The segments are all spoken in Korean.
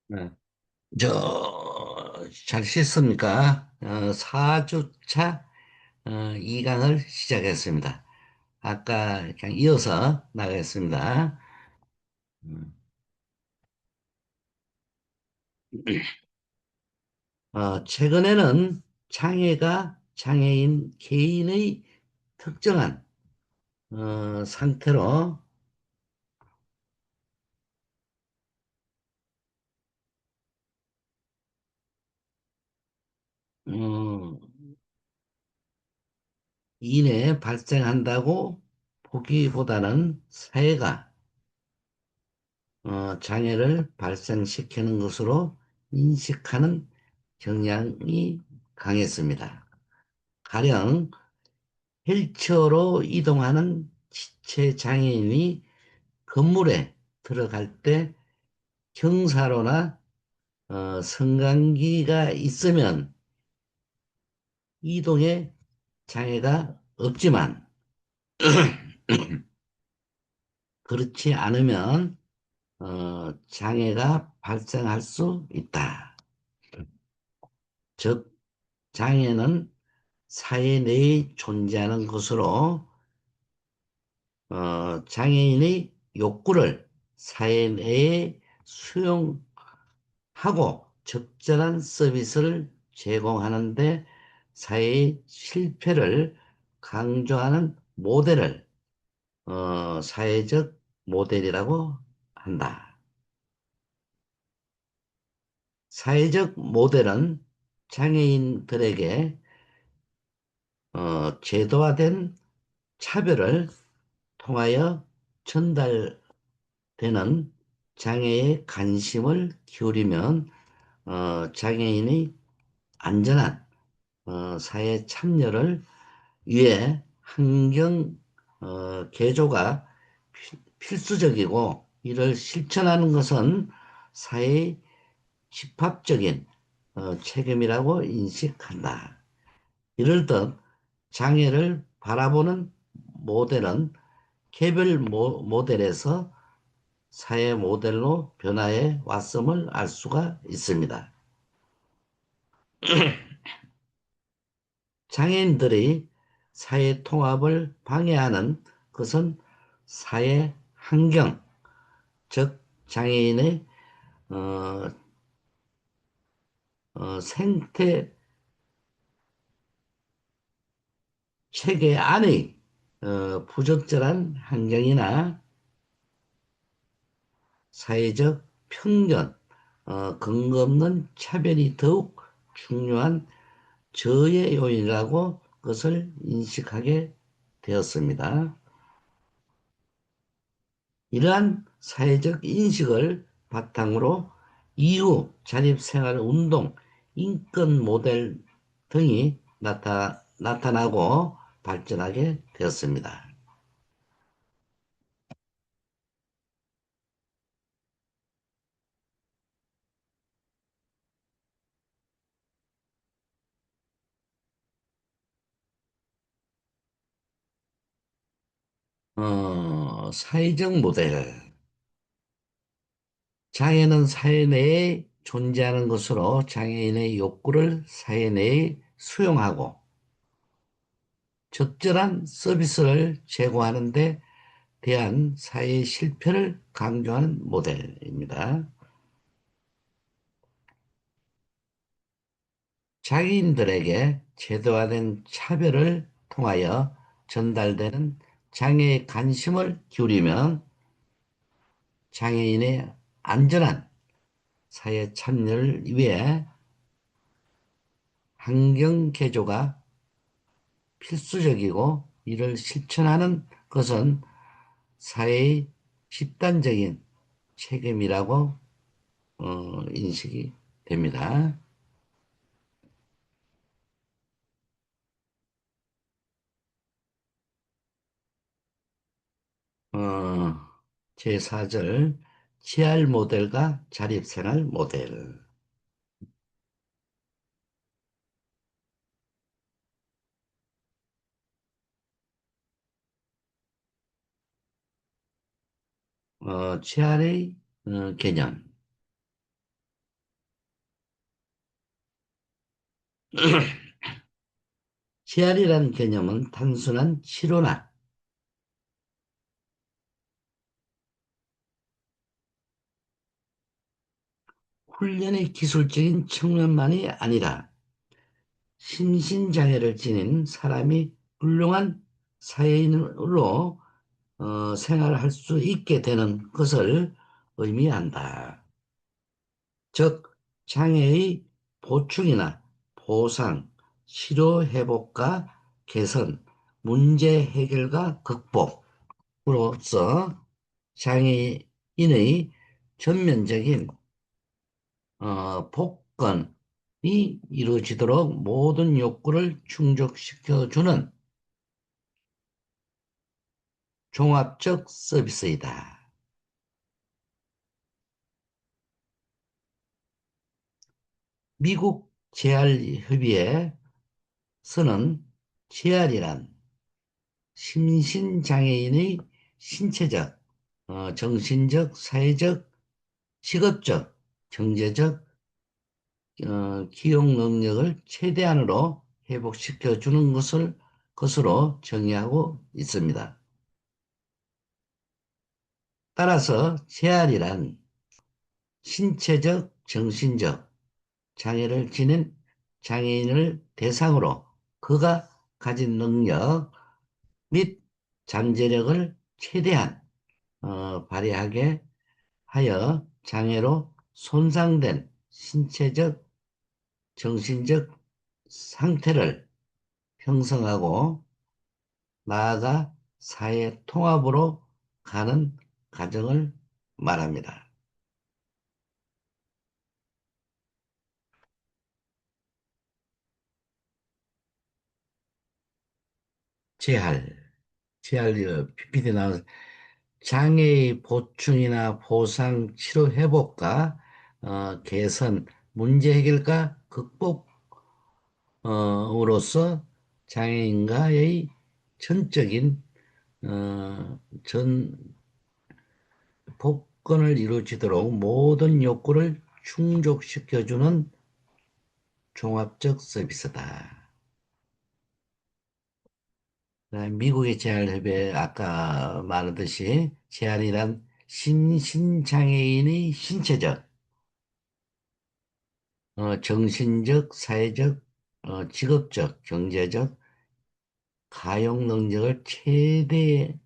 네. 잘 씻습니까? 4주차 2강을 시작했습니다. 아까 그냥 이어서 나가겠습니다. 음, 최근에는 장애가 장애인 개인의 특정한 상태로 어, 이내 발생한다고 보기보다는 사회가 장애를 발생시키는 것으로 인식하는 경향이 강했습니다. 가령 휠체어로 이동하는 지체 장애인이 건물에 들어갈 때 경사로나 승강기가 있으면 이동에 장애가 없지만 그렇지 않으면 장애가 발생할 수 있다. 즉, 장애는 사회 내에 존재하는 것으로 장애인의 욕구를 사회 내에 수용하고 적절한 서비스를 제공하는데 사회의 실패를 강조하는 모델을 사회적 모델이라고 한다. 사회적 모델은 장애인들에게 제도화된 차별을 통하여 전달되는 장애에 관심을 기울이면 장애인의 안전한 사회 참여를 위해 환경 개조가 필수적이고 이를 실천하는 것은 사회의 집합적인 책임이라고 인식한다. 이를 듯 장애를 바라보는 모델은 개별 모델에서 사회 모델로 변화해 왔음을 알 수가 있습니다. 장애인들의 사회 통합을 방해하는 것은 사회 환경, 즉 장애인의 어, 생태 체계 안의 부적절한 환경이나 사회적 편견, 근거 없는 차별이 더욱 중요한 저해 요인이라고 그것을 인식하게 되었습니다. 이러한 사회적 인식을 바탕으로 이후 자립생활 운동, 인권 모델 등이 나타나고 발전하게 되었습니다. 사회적 모델. 장애는 사회 내에 존재하는 것으로 장애인의 욕구를 사회 내에 수용하고 적절한 서비스를 제공하는 데 대한 사회의 실패를 강조하는 모델입니다. 장애인들에게 제도화된 차별을 통하여 전달되는 장애에 관심을 기울이면 장애인의 안전한 사회 참여를 위해 환경 개조가 필수적이고 이를 실천하는 것은 사회의 집단적인 책임이라고 인식이 됩니다. 어, 제4절 치알 모델과 자립생활 모델. 치알의 개념. 재활이라는 개념은 단순한 치료나 훈련의 기술적인 측면만이 아니라 심신장애를 지닌 사람이 훌륭한 사회인으로 생활할 수 있게 되는 것을 의미한다. 즉, 장애의 보충이나 보상, 치료 회복과 개선, 문제 해결과 극복으로서 장애인의 전면적인 복권이 이루어지도록 모든 욕구를 충족시켜주는 종합적 서비스이다. 미국 재활협의회에서는 재활이란 심신장애인의 신체적, 정신적, 사회적, 직업적, 경제적, 기억 능력을 최대한으로 회복시켜 주는 것으로 정의하고 있습니다. 따라서 재활이란 신체적, 정신적 장애를 지닌 장애인을 대상으로 그가 가진 능력 및 잠재력을 최대한 발휘하게 하여 장애로 손상된 신체적, 정신적 상태를 형성하고 나아가 사회 통합으로 가는 과정을 말합니다. 재활, PPT 나온 장애의 보충이나 보상, 치료 회복과 개선, 문제 해결과 극복으로서 장애인과의 전적인 전 복권을 이루어지도록 모든 욕구를 충족시켜주는 종합적 서비스다. 미국의 재활협회 아까 말하듯이 재활이란 신장애인의 신체적, 정신적, 사회적, 직업적, 경제적, 가용 능력을 최대으로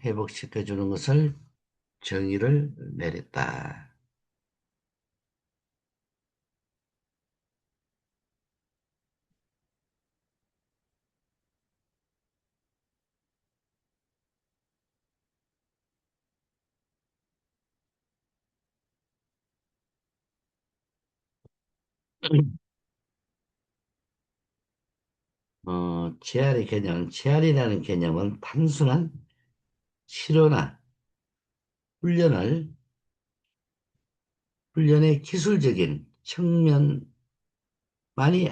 회복시켜주는 것을 정의를 내렸다. 재활이라는 개념은 단순한 치료나 훈련을, 훈련의 기술적인 측면만이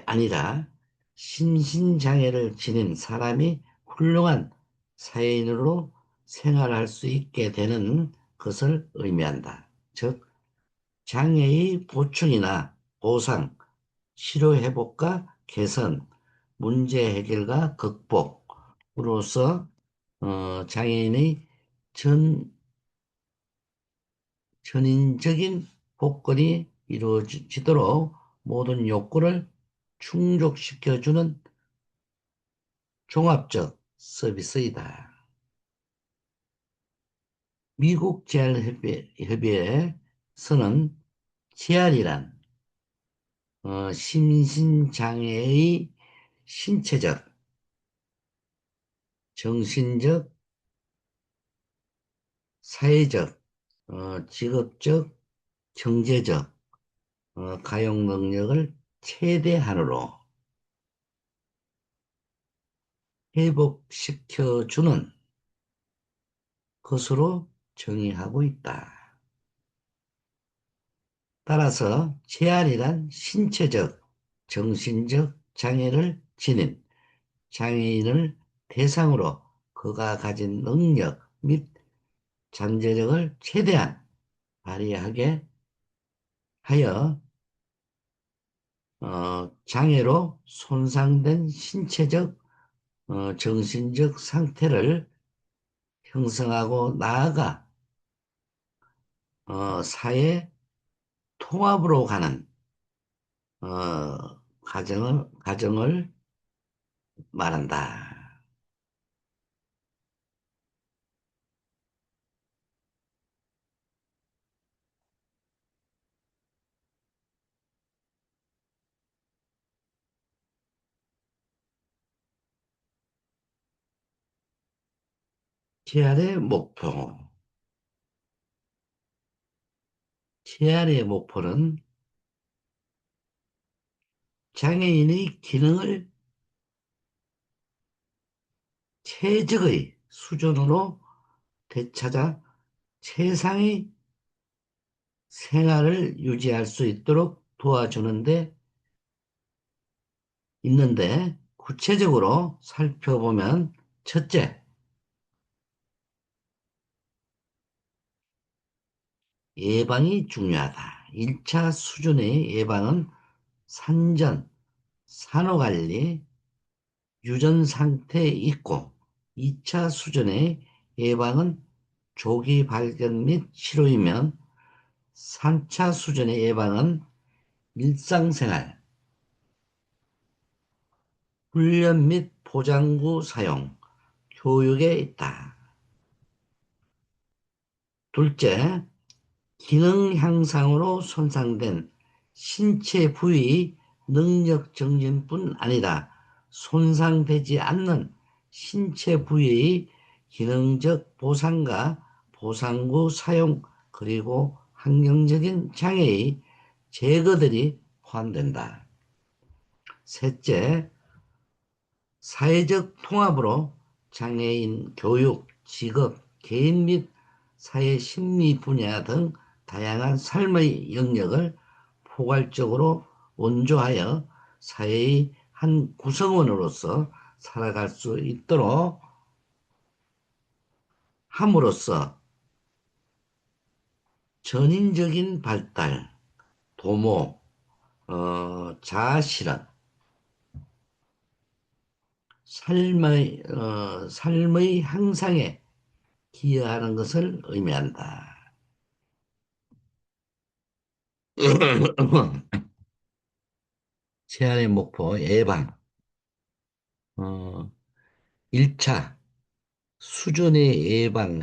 아니라 심신장애를 지닌 사람이 훌륭한 사회인으로 생활할 수 있게 되는 것을 의미한다. 즉, 장애의 보충이나 보상, 치료 회복과 개선, 문제 해결과 극복으로서 장애인의 전 전인적인 복권이 이루어지도록 모든 욕구를 충족시켜주는 종합적 서비스이다. 미국 재활협의회에서는 재활이란 심신장애의 신체적, 정신적, 사회적, 직업적, 경제적, 가용 능력을 최대한으로 회복시켜주는 것으로 정의하고 있다. 따라서 재활이란 신체적, 정신적 장애를 지닌 장애인을 대상으로 그가 가진 능력 및 잠재력을 최대한 발휘하게 하여 장애로 손상된 신체적, 정신적 상태를 형성하고 나아가 사회 통합으로 가는 과정을 말한다. TR의 목표. TR의 목표는 장애인의 기능을 최적의 수준으로 되찾아 최상의 생활을 유지할 수 있도록 도와주는 데 있는데 구체적으로 살펴보면 첫째, 예방이 중요하다. 1차 수준의 예방은 산전, 산후관리, 유전 상태에 있고 2차 수준의 예방은 조기 발견 및 치료이면 3차 수준의 예방은 일상생활, 훈련 및 보장구 사용, 교육에 있다. 둘째, 기능 향상으로 손상된 신체 부위 능력 증진뿐 아니라 손상되지 않는 신체 부위의 기능적 보상과 보상구 사용 그리고 환경적인 장애의 제거들이 포함된다. 셋째, 사회적 통합으로 장애인 교육, 직업, 개인 및 사회 심리 분야 등 다양한 삶의 영역을 포괄적으로 원조하여 사회의 한 구성원으로서 살아갈 수 있도록 함으로써 전인적인 발달, 도모, 자아실현, 삶의 향상에 기여하는 것을 의미한다. 제한의 목표 예방. 1차 수준의 예방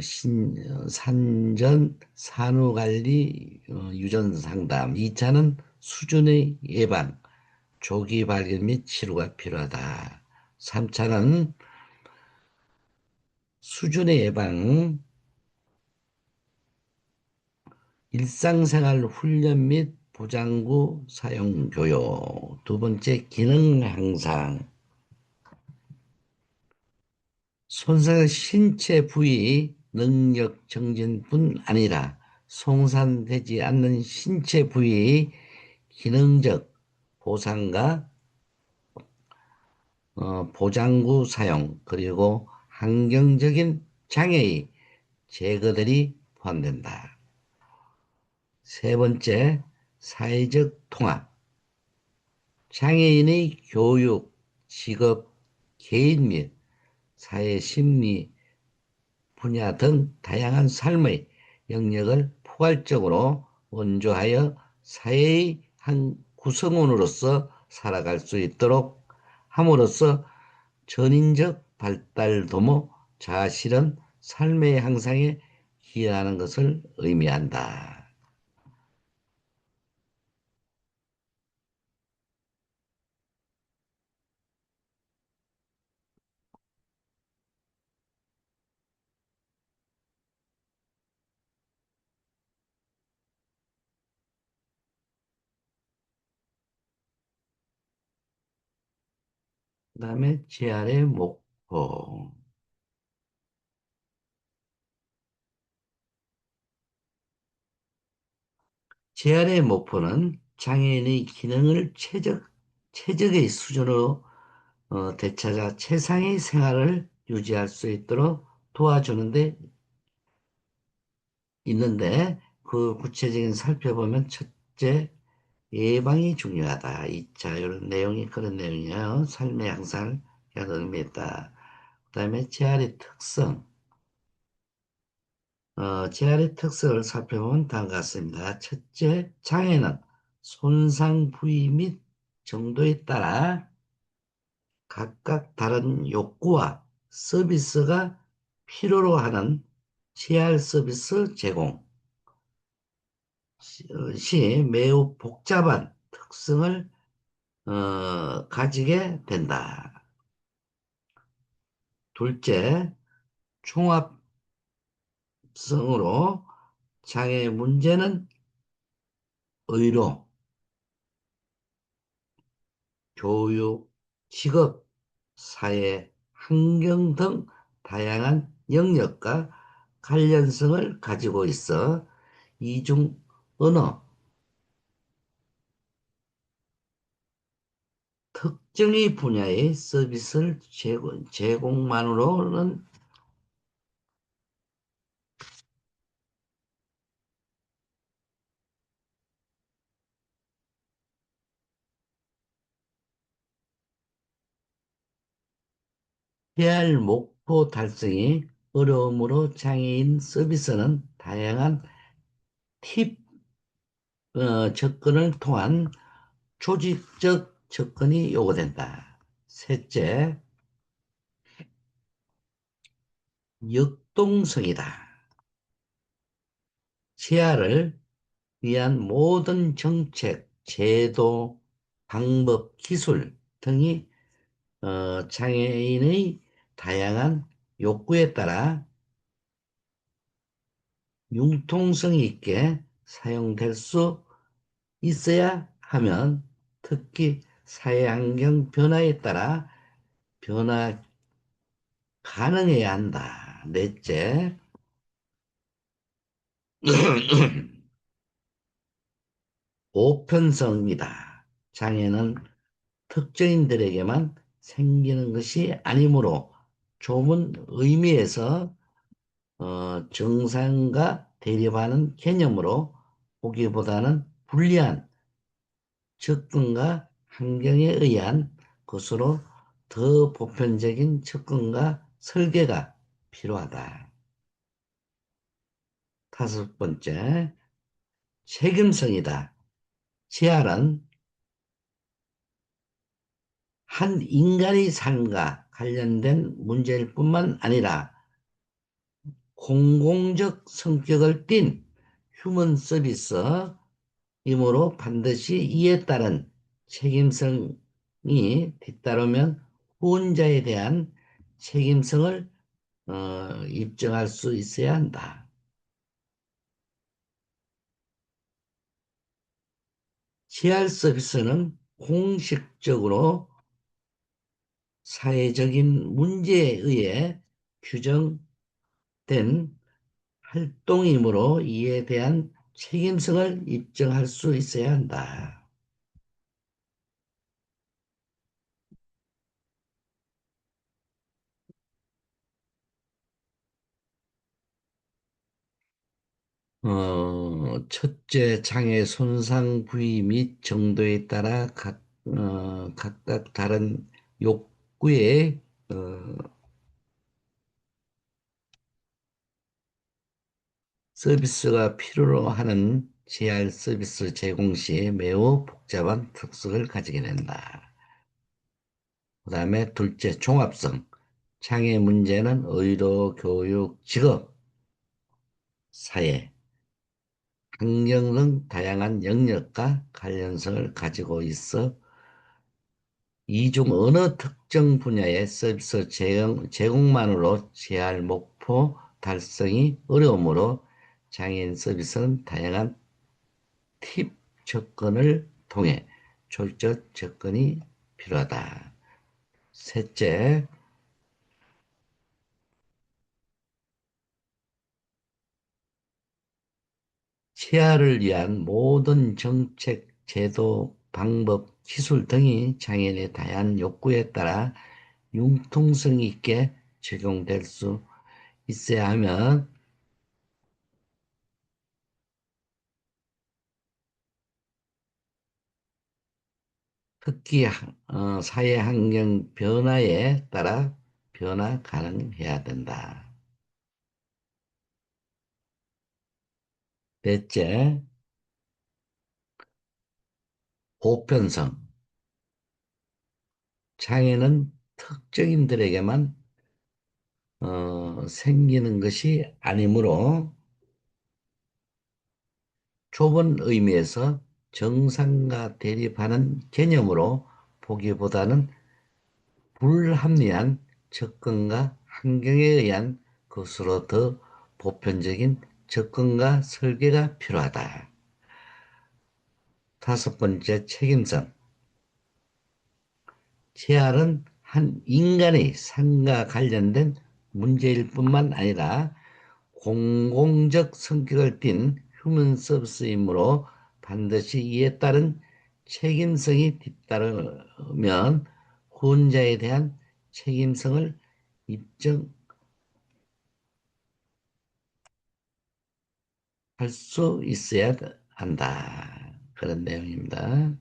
산전 산후관리 유전 상담. 2차는 수준의 예방 조기 발견 및 치료가 필요하다. 3차는 수준의 예방 일상생활 훈련 및 보장구 사용 교육. 두 번째 기능 향상 손상 신체 부위 능력 정진뿐 아니라 손상되지 않는 신체 부위의 기능적 보상과 보장구 사용 그리고 환경적인 장애의 제거들이 포함된다. 세 번째, 사회적 통합. 장애인의 교육, 직업, 개인 및 사회 심리 분야 등 다양한 삶의 영역을 포괄적으로 원조하여 사회의 한 구성원으로서 살아갈 수 있도록 함으로써 전인적 발달 도모, 자아실현, 삶의 향상에 기여하는 것을 의미한다. 그다음에 재활의 목표. 재활의 목표는 장애인의 기능을 최적의 수준으로 되찾아 최상의 생활을 유지할 수 있도록 도와주는 데 있는데 그 구체적인 살펴보면 첫째, 예방이 중요하다. 자, 이런 내용이 그런 내용이에요. 삶의 양상을 의미했다. 그다음에 재활의 특성. 재활의 특성을 살펴보면 다음과 같습니다. 첫째, 장애는 손상 부위 및 정도에 따라 각각 다른 욕구와 서비스가 필요로 하는 재활 서비스 제공 시 매우 복잡한 특성을 가지게 된다. 둘째, 종합성으로 장애 문제는 의료, 교육, 직업, 사회, 환경 등 다양한 영역과 관련성을 가지고 있어 이중 어느 특정의 분야의 서비스를 제공만으로는 해야 할 목표 달성이 어려움으로 장애인 서비스는 다양한 팁 접근을 통한 조직적 접근이 요구된다. 셋째, 역동성이다. 치아를 위한 모든 정책, 제도, 방법, 기술 등이 장애인의 다양한 욕구에 따라 융통성 있게 사용될 수 있어야 하면 특히 사회환경 변화에 따라 변화 가능해야 한다. 넷째, 보편성이다. 장애는 특정인들에게만 생기는 것이 아니므로 좁은 의미에서 정상과 대립하는 개념으로 보기보다는 불리한 접근과 환경에 의한 것으로 더 보편적인 접근과 설계가 필요하다. 다섯 번째, 책임성이다. 재활은 한 인간의 삶과 관련된 문제일 뿐만 아니라 공공적 성격을 띤 휴먼 서비스이므로 반드시 이에 따른 책임성이 뒤따르면 후원자에 대한 책임성을 입증할 수 있어야 한다. 재활 서비스는 공식적으로 사회적인 문제에 의해 규정된 활동이므로 이에 대한 책임성을 입증할 수 있어야 한다. 첫째, 장애 손상 부위 및 정도에 따라 각각 다른 욕구에 서비스가 필요로 하는 재활 서비스 제공 시 매우 복잡한 특성을 가지게 된다. 그 다음에 둘째, 종합성. 장애 문제는 의료, 교육, 직업, 사회, 환경 등 다양한 영역과 관련성을 가지고 있어 이 중 어느 특정 분야의 서비스 제공만으로 재할 목표 달성이 어려우므로 장애인 서비스는 다양한 팁 접근을 통해 조직적 접근이 필요하다. 셋째, 치아를 위한 모든 정책, 제도, 방법, 기술 등이 장애인의 다양한 욕구에 따라 융통성 있게 적용될 수 있어야 하면 특히 사회 환경 변화에 따라 변화 가능해야 된다. 넷째, 보편성. 장애는 특정인들에게만 생기는 것이 아니므로 좁은 의미에서 정상과 대립하는 개념으로 보기보다는 불합리한 접근과 환경에 의한 것으로 더 보편적인 접근과 설계가 필요하다. 다섯 번째, 책임성. 재활은 한 인간의 삶과 관련된 문제일 뿐만 아니라 공공적 성격을 띤 휴먼 서비스이므로 반드시 이에 따른 책임성이 뒤따르면 후원자에 대한 책임성을 입증할 수 있어야 한다. 그런 내용입니다.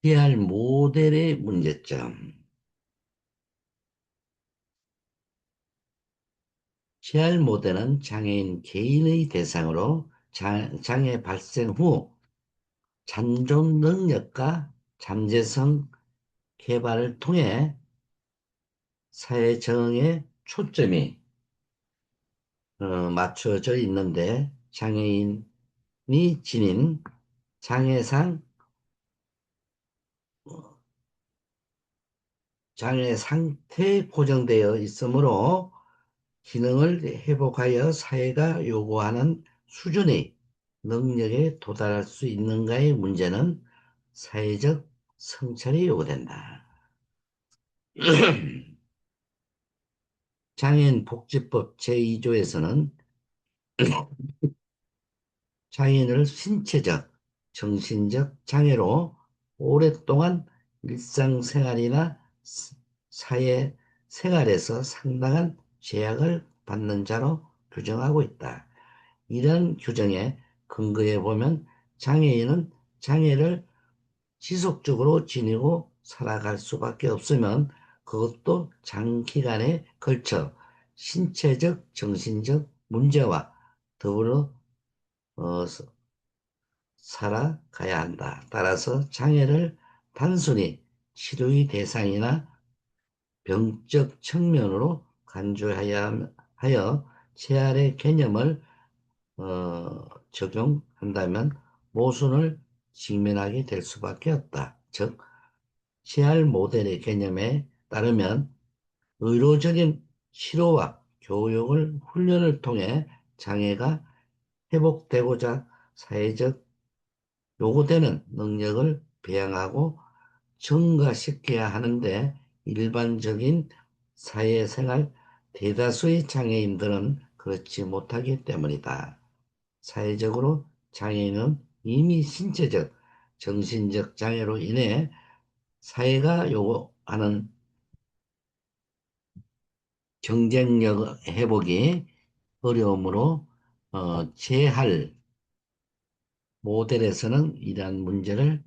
PR 모델의 문제점. PR 모델은 장애인 개인의 대상으로 장애 발생 후 잠정 능력과 잠재성 개발을 통해 사회 적응에 초점이 맞춰져 있는데 장애인이 지닌 장애상 장애 상태에 고정되어 있으므로 기능을 회복하여 사회가 요구하는 수준의 능력에 도달할 수 있는가의 문제는 사회적 성찰이 요구된다. 장애인 복지법 제2조에서는 장애인을 신체적, 정신적 장애로 오랫동안 일상생활이나 사회 생활에서 상당한 제약을 받는 자로 규정하고 있다. 이런 규정에 근거해 보면 장애인은 장애를 지속적으로 지니고 살아갈 수밖에 없으면 그것도 장기간에 걸쳐 신체적, 정신적 문제와 더불어 어, 살아가야 한다. 따라서 장애를 단순히 치료의 대상이나 병적 측면으로 간주하여 하여 재활의 개념을 적용한다면 모순을 직면하게 될 수밖에 없다. 즉, 재활 모델의 개념에 따르면 의료적인 치료와 교육을 훈련을 통해 장애가 회복되고자 사회적 요구되는 능력을 배양하고 증가시켜야 하는데 일반적인 사회생활 대다수의 장애인들은 그렇지 못하기 때문이다. 사회적으로 장애인은 이미 신체적, 정신적 장애로 인해 사회가 요구하는 경쟁력 회복이 어려우므로 재할 모델에서는 이러한 문제를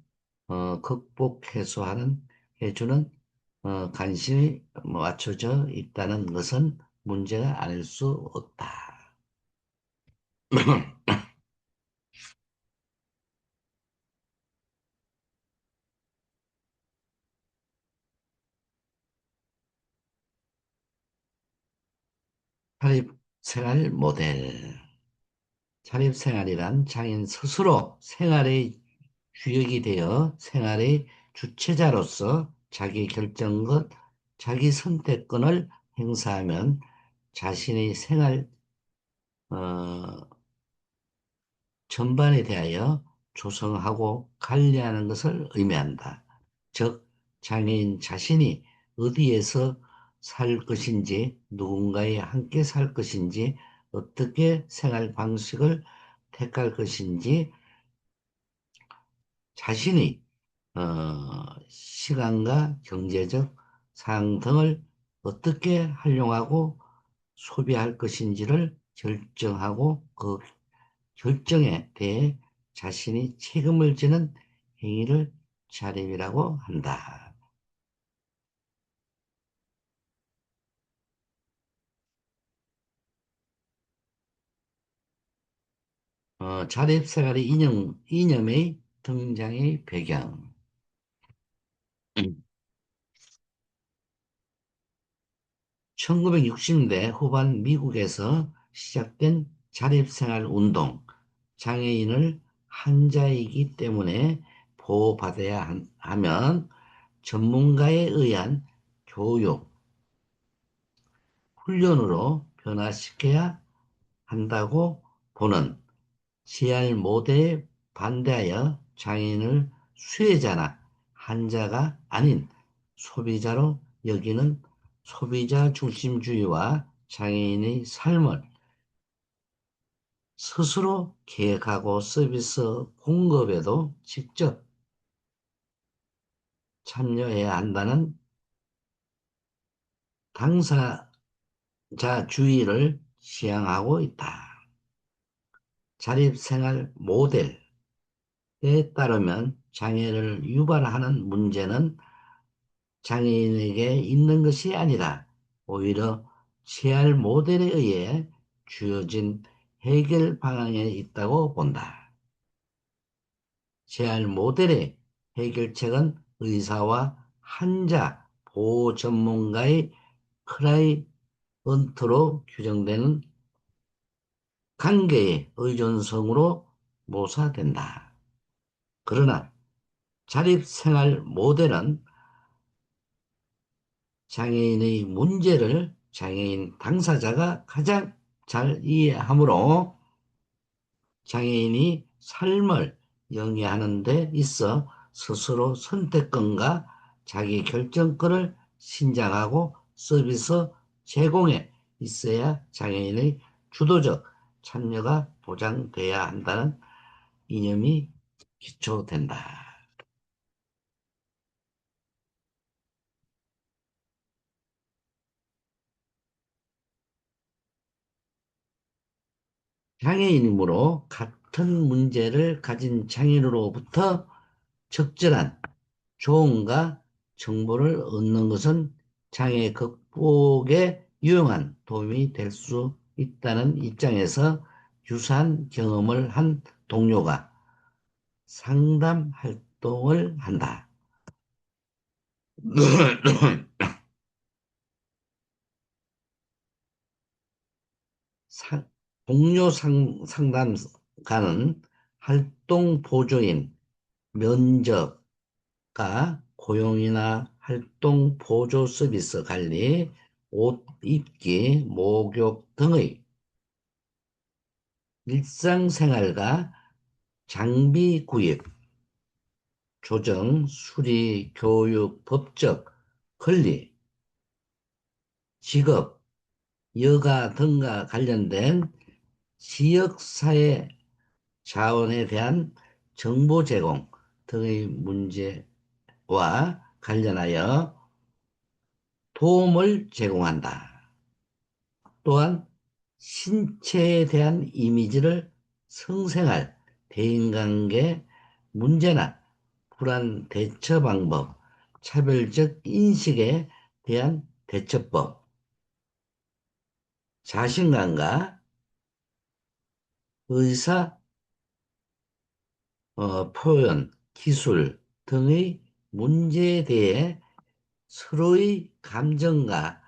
극복 해소하는 해주는 관심이 맞춰져 있다는 것은 문제가 아닐 수 없다. 자립생활 모델. 자립생활이란 장애인 스스로 생활의 주역이 되어 생활의 주체자로서 자기 결정권, 자기 선택권을 행사하면 자신의 생활 어, 전반에 대하여 조성하고 관리하는 것을 의미한다. 즉, 장애인 자신이 어디에서 살 것인지, 누군가와 함께 살 것인지, 어떻게 생활 방식을 택할 것인지, 자신이 시간과 경제적 사항 등을 어떻게 활용하고 소비할 것인지를 결정하고 그 결정에 대해 자신이 책임을 지는 행위를 자립이라고 한다. 자립생활의 이념의 등장의 배경. 1960년대 후반 미국에서 시작된 자립생활 운동, 장애인을 한자이기 때문에 보호받아야 하면 전문가에 의한 교육, 훈련으로 변화시켜야 한다고 보는 GR 모델에 반대하여 장애인을 수혜자나 한자가 아닌 소비자로 여기는 소비자 중심주의와 장애인의 삶을 스스로 계획하고 서비스 공급에도 직접 참여해야 한다는 당사자주의를 지향하고 있다. 자립생활 모델에 따르면 장애를 유발하는 문제는 장애인에게 있는 것이 아니라 오히려 CR 모델에 의해 주어진 해결 방향에 있다고 본다. CR 모델의 해결책은 의사와 환자 보호 전문가의 클라이언트로 규정되는 관계의 의존성으로 모사된다. 그러나 자립생활 모델은 장애인의 문제를 장애인 당사자가 가장 잘 이해하므로 장애인이 삶을 영위하는 데 있어 스스로 선택권과 자기 결정권을 신장하고 서비스 제공에 있어야 장애인의 주도적 참여가 보장돼야 한다는 이념이 기초된다. 장애인이므로 같은 문제를 가진 장애인으로부터 적절한 조언과 정보를 얻는 것은 장애 극복에 유용한 도움이 될 수 있다는 입장에서 유사한 경험을 한 동료가 상담 활동을 한다. 상- 동료 상담가는 활동 보조인, 면접, 가 고용이나 활동 보조 서비스 관리, 옷 입기, 목욕 등의 일상생활과 장비 구입, 조정, 수리, 교육, 법적, 권리, 직업, 여가 등과 관련된 지역사회 자원에 대한 정보 제공 등의 문제와 관련하여 도움을 제공한다. 또한 신체에 대한 이미지를 성생활, 대인관계 문제나 불안 대처 방법, 차별적 인식에 대한 대처법, 자신감과 의사 표현, 기술 등의 문제에 대해 서로의 감정과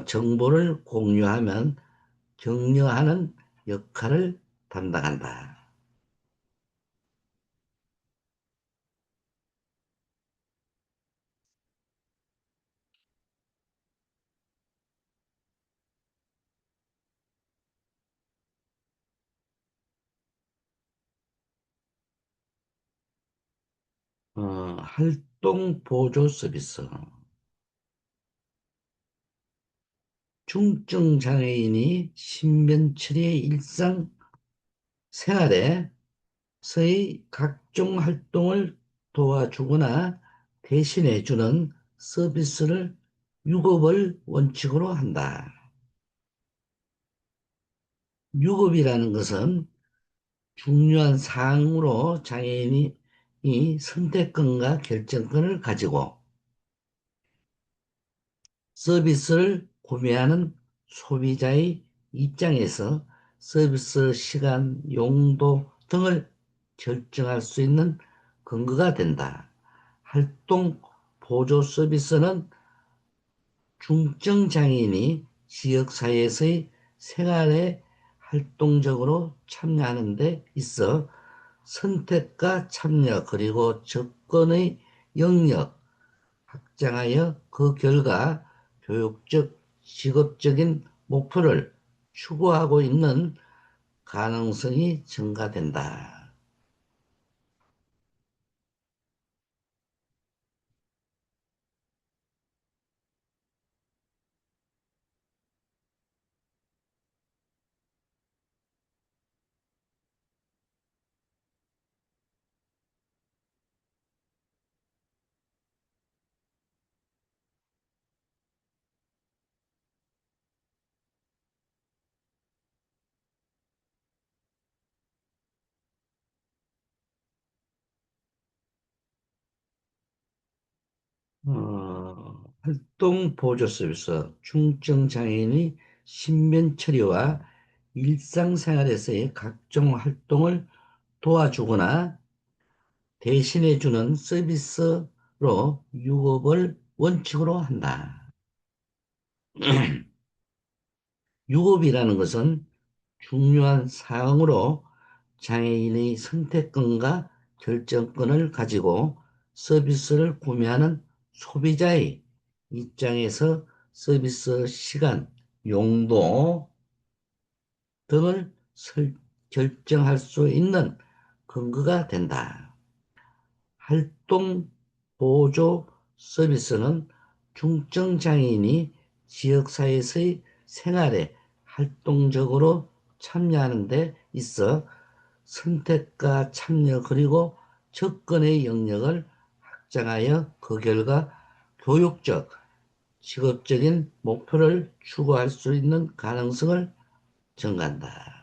정보를 공유하면 격려하는 역할을 담당한다. 활동 보조 서비스. 중증 장애인이 신변처리의 일상 생활에서의 각종 활동을 도와주거나 대신해 주는 서비스를 유급을 원칙으로 한다. 유급이라는 것은 중요한 사항으로 장애인이 이 선택권과 결정권을 가지고 서비스를 구매하는 소비자의 입장에서 서비스 시간, 용도 등을 결정할 수 있는 근거가 된다. 활동 보조 서비스는 중증 장애인이 지역사회에서의 생활에 활동적으로 참여하는 데 있어 선택과 참여 그리고 접근의 영역 확장하여 그 결과 교육적, 직업적인 목표를 추구하고 있는 가능성이 증가된다. 활동 보조 서비스, 중증 장애인의 신변 처리와 일상생활에서의 각종 활동을 도와주거나 대신해주는 서비스로 유급을 원칙으로 한다. 유급이라는 것은 중요한 사항으로 장애인의 선택권과 결정권을 가지고 서비스를 구매하는 소비자의 입장에서 서비스 시간, 용도 등을 결정할 수 있는 근거가 된다. 활동 보조 서비스는 중증 장애인이 지역사회에서의 생활에 활동적으로 참여하는 데 있어 선택과 참여 그리고 접근의 영역을 확장하여 그 결과 교육적, 직업적인 목표를 추구할 수 있는 가능성을 증가한다.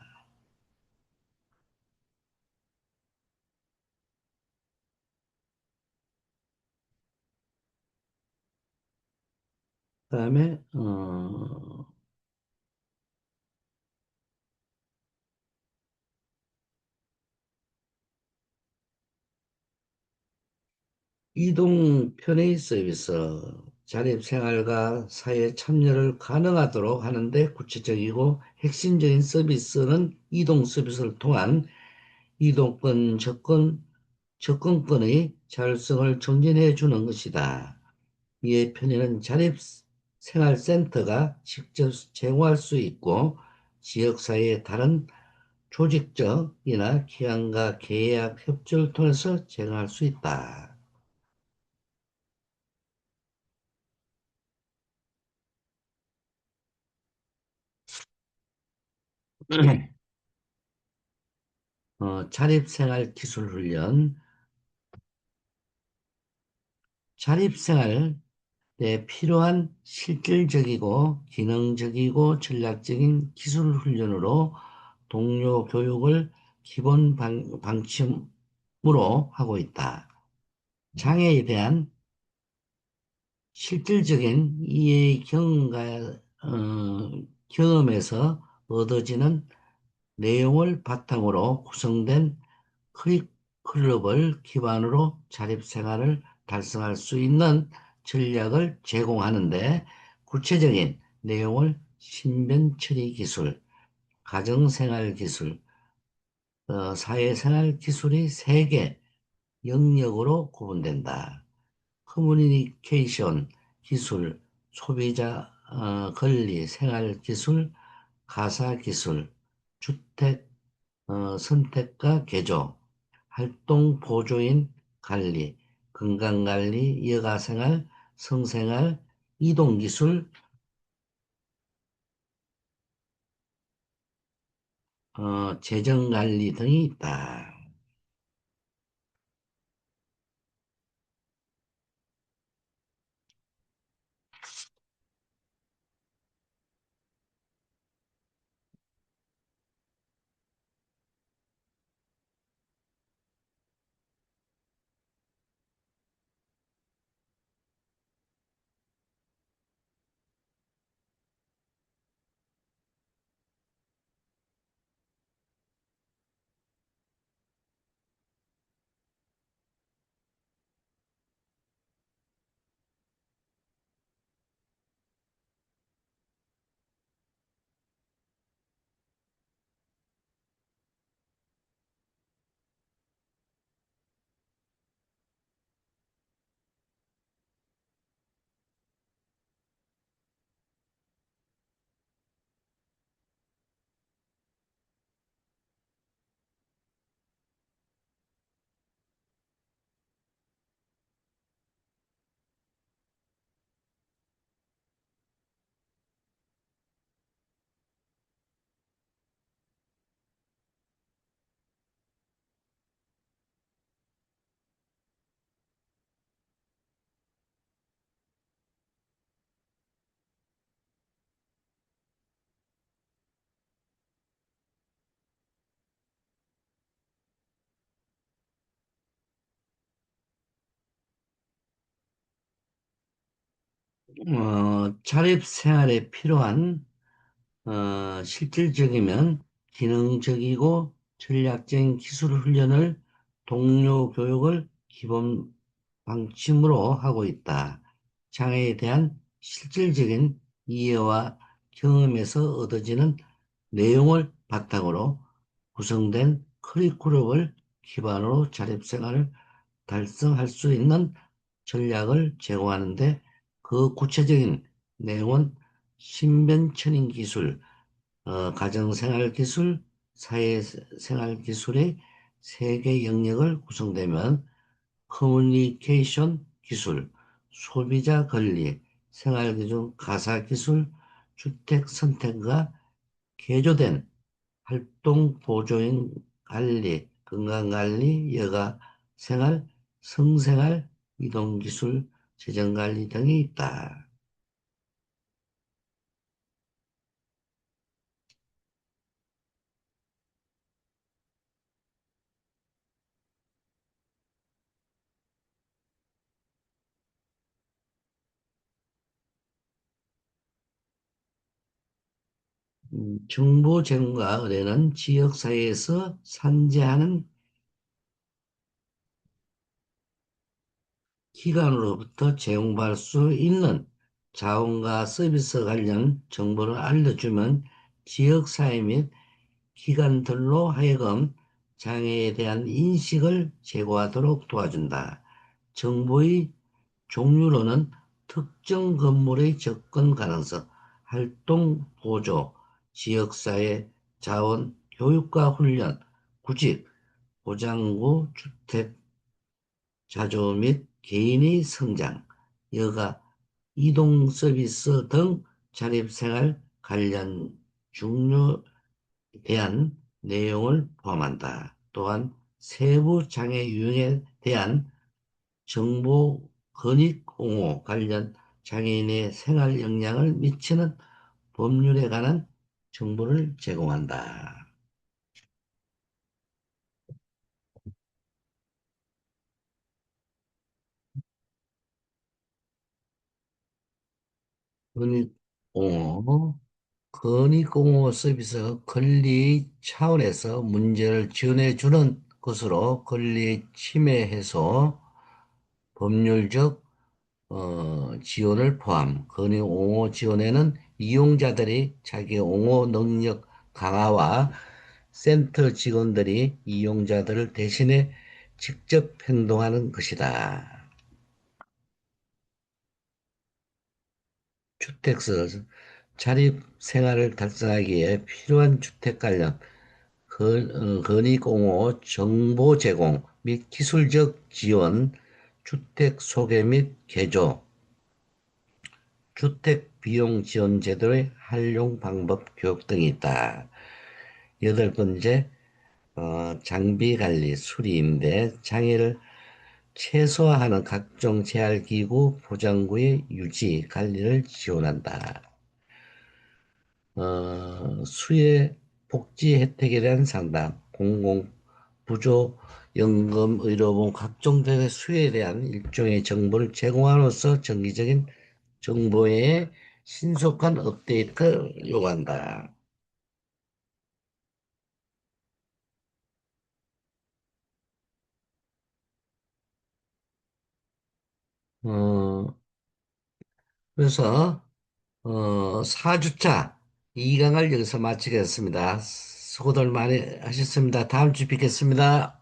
그다음에 이동 편의 서비스, 자립생활과 사회 참여를 가능하도록 하는데 구체적이고 핵심적인 서비스는 이동 서비스를 통한 이동권, 접근권의 자율성을 증진해 주는 것이다. 이에 편의는 자립생활센터가 직접 제공할 수 있고 지역사회의 다른 조직적이나 기관과 계약 협조를 통해서 제공할 수 있다. 자립생활 기술 훈련, 자립생활에 필요한 실질적이고 기능적이고 전략적인 기술 훈련으로 동료 교육을 기본 방침으로 하고 있다. 장애에 대한 실질적인 이해의 경험에서 얻어지는 내용을 바탕으로 구성된 커리큘럼을 기반으로 자립생활을 달성할 수 있는 전략을 제공하는데 구체적인 내용을 신변처리 기술, 가정생활 기술, 사회생활 기술이 세 개 영역으로 구분된다. 커뮤니케이션 기술, 소비자 권리, 생활 기술, 가사 기술, 주택 선택과 개조, 활동 보조인 관리, 건강관리, 여가생활, 성생활, 이동기술, 재정관리 등이 있다. 자립 생활에 필요한 실질적이면 기능적이고 전략적인 기술 훈련을 동료 교육을 기본 방침으로 하고 있다. 장애에 대한 실질적인 이해와 경험에서 얻어지는 내용을 바탕으로 구성된 커리큘럼을 기반으로 자립생활을 달성할 수 있는 전략을 제공하는데 그 구체적인 내용은 신변천인 기술, 가정생활기술, 사회생활기술의 세 개 영역을 구성되면 커뮤니케이션 기술, 소비자 권리, 생활기준 가사기술, 주택 선택과 개조된 활동 보조인 관리, 건강관리, 여가 생활, 성생활, 이동기술, 재정관리 등이 있다. 정보 제공과 의뢰는 지역사회에서 산재하는 기관으로부터 제공받을 수 있는 자원과 서비스 관련 정보를 알려주면 지역사회 및 기관들로 하여금 장애에 대한 인식을 제고하도록 도와준다. 정보의 종류로는 특정 건물의 접근 가능성, 활동 보조, 지역사회 자원, 교육과 훈련, 구직, 보장구, 주택, 자조 및 개인의 성장, 여가, 이동 서비스 등 자립생활 관련 중요 대한 내용을 포함한다. 또한 세부 장애 유형에 대한 정보 권익 옹호 관련 장애인의 생활 영향을 미치는 법률에 관한 정보를 제공한다. 권익 옹호, 권익 옹호 서비스 권리 차원에서 문제를 지원해 주는 것으로 권리 침해 해소, 법률적 지원을 포함. 권익 옹호 지원에는 이용자들이 자기 옹호 능력 강화와 센터 직원들이 이용자들을 대신해 직접 행동하는 것이다. 주택서 자립 생활을 달성하기에 필요한 주택 관련 건의공호 정보 제공 및 기술적 지원, 주택 소개 및 개조, 주택 비용 지원 제도의 활용 방법 교육 등이 있다. 여덟 번째, 장비 관리, 수리인데 장애를 최소화하는 각종 재활기구, 보장구의 유지, 관리를 지원한다. 수혜 복지 혜택에 대한 상담, 공공, 부조, 연금, 의료보험, 각종 대 수혜에 대한 일종의 정보를 제공함으로써 정기적인 정보의 신속한 업데이트를 요구한다. 어, 그래서 4주차 2강을 여기서 마치겠습니다. 수고들 많이 하셨습니다. 다음 주 뵙겠습니다.